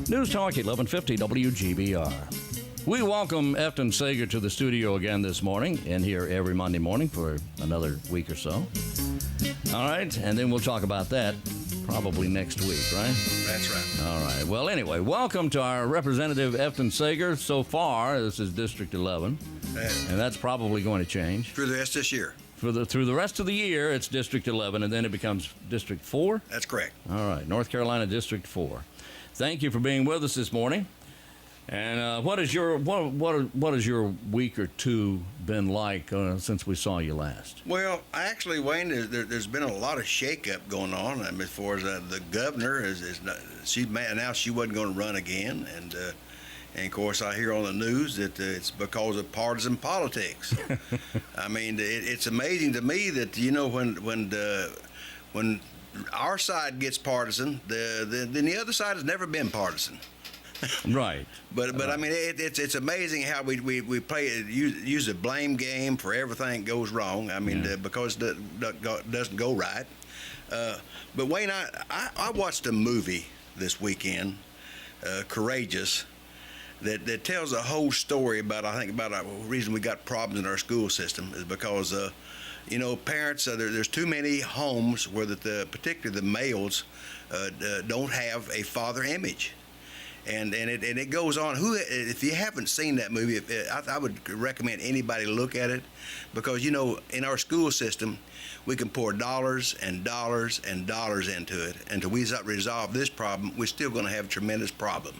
News Talk 1150 WGBR. We welcome Efton Seger to the studio again this morning and here every Monday morning for another week or so. All right, and then we'll talk about that probably next week, right? That's right. All right. Well, anyway, welcome to our Representative Efton Seger. So far, this is District 11, and that's probably going to change. Through the rest of this year. Through the rest of the year, it's District 11, and then it becomes District 4? That's correct. All right, North Carolina District 4. Thank you for being with us this morning. And what has your week or two been like since we saw you last? Well, actually, Wayne, there's been a lot of shakeup going on. I mean, as far as the governor is not, she announced she wasn't going to run again, and of course I hear on the news that it's because of partisan politics. I mean, it's amazing to me that when our side gets partisan, then the other side has never been partisan. Right. But I mean, it's amazing how we use a blame game for everything that goes wrong. I mean, because it doesn't go right. But Wayne, I watched a movie this weekend, Courageous, that tells a whole story about the reason we got problems in our school system is because parents, there's too many homes where particularly the males don't have a father image. And it goes on. If you haven't seen that movie, I would recommend anybody look at it, because in our school system we can pour dollars and dollars and dollars into it until we resolve this problem. We're still going to have a tremendous problem,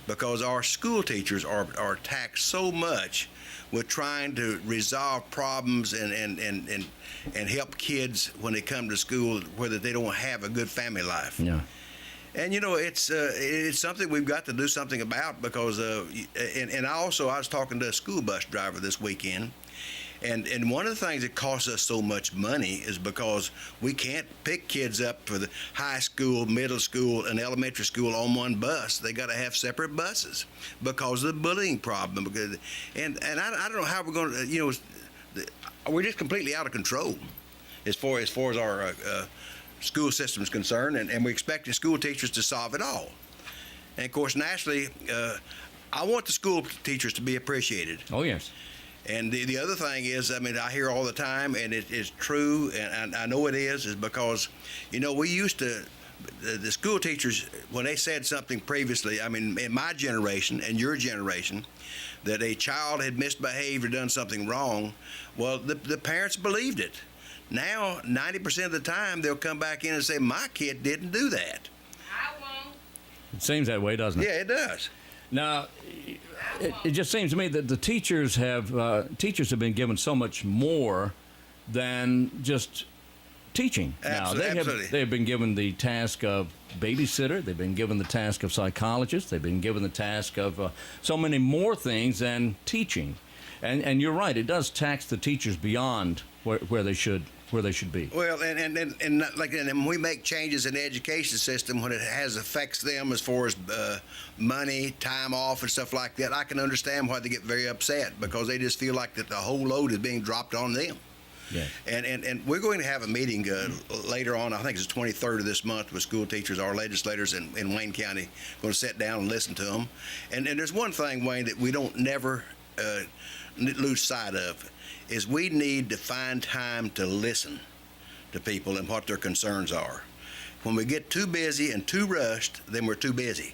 because our school teachers are taxed so much with trying to resolve problems and help kids when they come to school, whether they don't have a good family life. Yeah. And it's something we've got to do something about, because and I was talking to a school bus driver this weekend, and one of the things that costs us so much money is because we can't pick kids up for the high school, middle school, and elementary school on one bus. They got to have separate buses because of the bullying problem. And I don't know how we're going to we're just completely out of control as far as our school system is concerned, and we're expecting school teachers to solve it all. And of course, nationally, I want the school teachers to be appreciated. Oh, yes. And the other thing is, I mean, I hear all the time, and it is true, and I know it is because, we used to, the school teachers, when they said something previously, I mean, in my generation and your generation, that a child had misbehaved or done something wrong, well, the parents believed it. Now, 90% of the time, they'll come back in and say, my kid didn't do that. I won't. It seems that way, doesn't it? Yeah, it does. Now, it just seems to me that the teachers have been given so much more than just teaching. Absolutely. They have been given the task of babysitter. They've been given the task of psychologist. They've been given the task of so many more things than teaching. And you're right. It does tax the teachers beyond where they should be. Well, and when we make changes in the education system, when it affects them as far as money, time off, and stuff like that, I can understand why they get very upset, because they just feel like that the whole load is being dropped on them. Yeah. And we're going to have a meeting later on, I think it's the 23rd of this month, with school teachers, our legislators in Wayne County, going to sit down and listen to them. And there's one thing, Wayne, that we don't never lose sight of, is we need to find time to listen to people and what their concerns are. When we get too busy and too rushed, then we're too busy,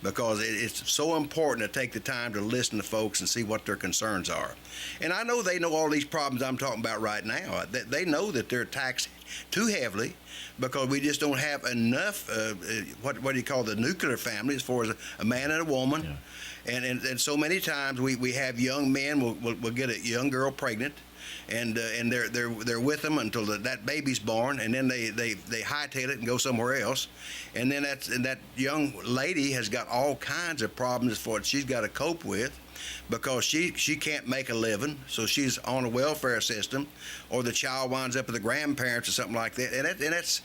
because it's so important to take the time to listen to folks and see what their concerns are. And I know they know all these problems I'm talking about right now. They know that they're taxed too heavily because we just don't have enough, what do you call the nuclear family, as far as a man and a woman. Yeah. And so many times we have young men will get a young girl pregnant, and they're with them until that baby's born, and then they hightail it and go somewhere else, and then that young lady has got all kinds of problems for it she's got to cope with, because she can't make a living, so she's on a welfare system, or the child winds up with the grandparents or something like that, and that's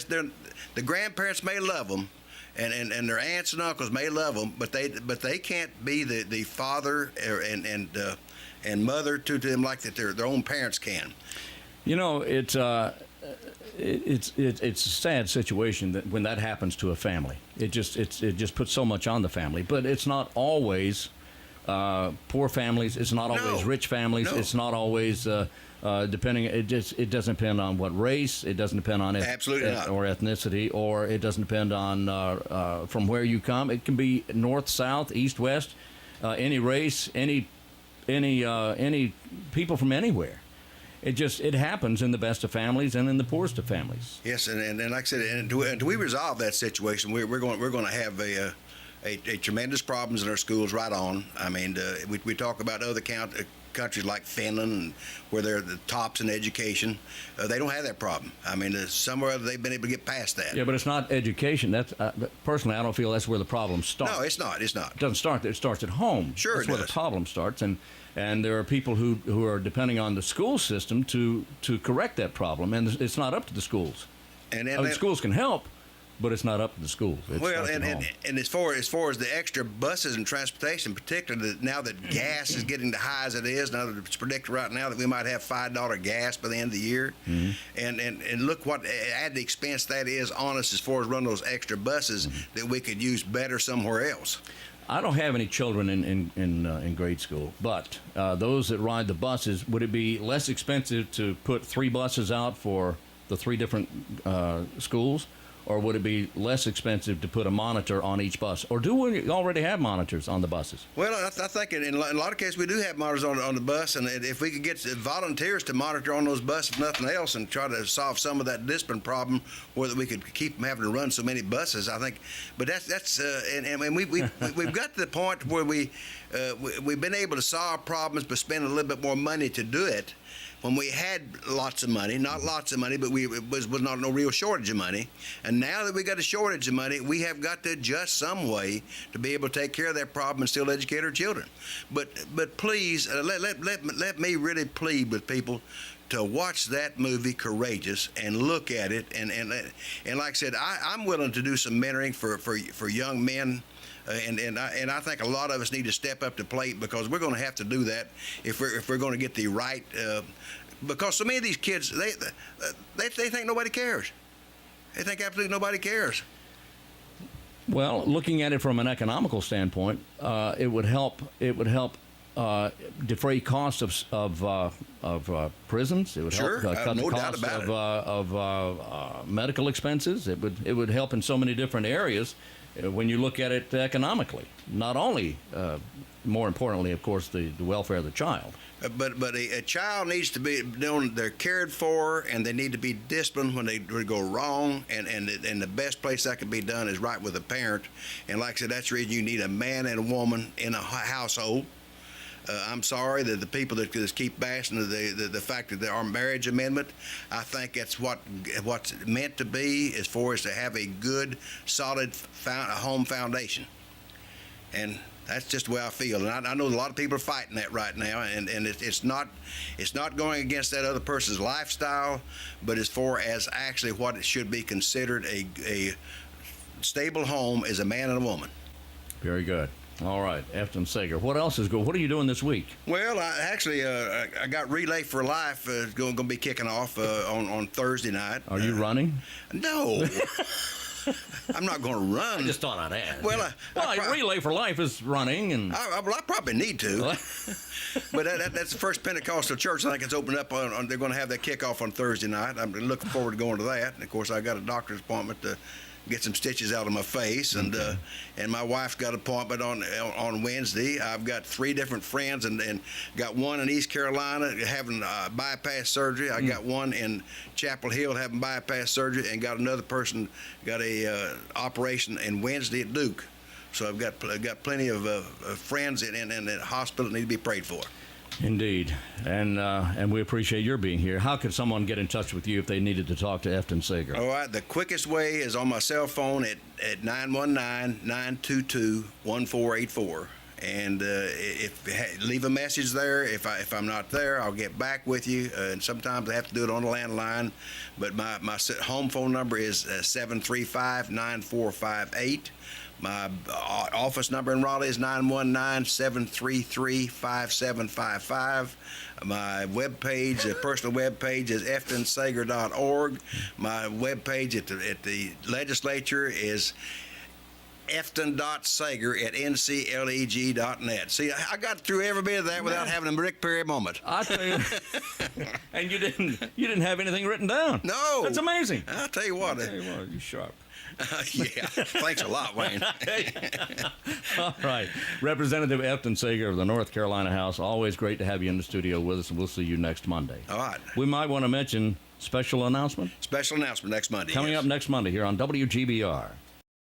the grandparents may love them, and their aunts and uncles may love them, but they can't be the father and mother to them like that their own parents can. It's it's a sad situation that when that happens to a family, it just puts so much on the family. But it's not always poor families. It's not always rich families. No. It's not always depending. It doesn't depend on what race. It doesn't depend on Absolutely not. or ethnicity, or it doesn't depend on from where you come. It can be north, south, east, west, any race, any people from anywhere. It happens in the best of families and in the poorest of families. Yes, and like I said, and do we resolve that situation, we're going to have a tremendous problems in our schools right on. I mean, we talk about other countries like Finland, where they're the tops in education. They don't have that problem. I mean, somewhere they've been able to get past that. Yeah, but it's not education. That's personally, I don't feel that's where the problem starts. No, it's not. It's not. It doesn't start there. It starts at home. Sure, that's it where does. the problem starts, and there are people who are depending on the school system to correct that problem, and it's not up to the schools. And I mean, schools can help, but it's not up to the schools. Well, and as far as the extra buses and transportation, particularly now that gas is getting the high as it is, now that it's predicted right now that we might have $5 gas by the end of the year, and look what added expense that is on us as far as running those extra buses that we could use better somewhere else. I don't have any children in grade school, but those that ride the buses, would it be less expensive to put 3 buses out for the 3 different schools? Or would it be less expensive to put a monitor on each bus? Or do we already have monitors on the buses? Well, I think in a lot of cases we do have monitors on the bus, and if we could get volunteers to monitor on those buses, if nothing else, and try to solve some of that discipline problem, whether we could keep them having to run so many buses, I think. But that's and we've got to the point where we've been able to solve problems by spending a little bit more money to do it. When we had lots of money, not lots of money, but it was not no real shortage of money. And now that we got a shortage of money, we have got to adjust some way to be able to take care of that problem and still educate our children. But please, let me really plead with people to watch that movie Courageous and look at it. And like I said, I'm willing to do some mentoring for young men. And I think a lot of us need to step up to the plate, because we're going to have to do that if we're going to get the right. Because so many of these kids, they think nobody cares. They think absolutely nobody cares. Well, looking at it from an economical standpoint, it would help. It would help defray costs of prisons. It would help cut the cost of medical expenses. It would help in so many different areas. When you look at it economically, not only, more importantly, of course, the welfare of the child. But a child needs to be known they're cared for, and they need to be disciplined when they go wrong. And the best place that can be done is right with a parent. And like I said, that's the reason you need a man and a woman in a household. I'm sorry that the people that just keep bashing the fact that there are marriage amendment. I think that's what's meant to be, as far as to have a good, solid home foundation. And that's just the way I feel. And I know a lot of people are fighting that right now, and it's not going against that other person's lifestyle, but as far as actually what it should be considered a stable home is a man and a woman. Very good. All right, Efton Seger. What else is good? What are you doing this week? Well, I got Relay for Life going to be kicking off on Thursday night. Are you running? No. I'm not going to run. I just thought I'd ask. Well, Relay for Life is running, and I probably need to. But that's the First Pentecostal Church. I think it's opened up they're going to have that kickoff on Thursday night. I'm looking forward to going to that. And of course, I got a doctor's appointment to get some stitches out of my face, and my wife's got an appointment on Wednesday. I've got 3 different friends, and got one in East Carolina having bypass surgery. I got one in Chapel Hill having bypass surgery, and got another person got a operation in Wednesday at Duke. So I've got plenty of friends in the hospital that need to be prayed for. Indeed, and we appreciate your being here. How could someone get in touch with you if they needed to talk to Efton Seger? All right, the quickest way is on my cell phone at 919-922-1484. And leave a message there. If I'm not there, I'll get back with you. And sometimes I have to do it on the landline. But my home phone number is 735-9458. My office number in Raleigh is 919-733-5755. My personal web page is eftonseger.org. My web page at the legislature is efton.seger@ncleg.net. See, I got through every bit of that without having a Rick Perry moment. I tell you, and you didn't have anything written down. No, that's amazing. I'll tell you what, you're sharp. Yeah, thanks a lot, Wayne. All right, Representative Efton Seger of the North Carolina House. Always great to have you in the studio with us, and we'll see you next Monday. All right. We might want to mention special announcement. Special announcement next Monday. Coming up next Monday here on WGBR.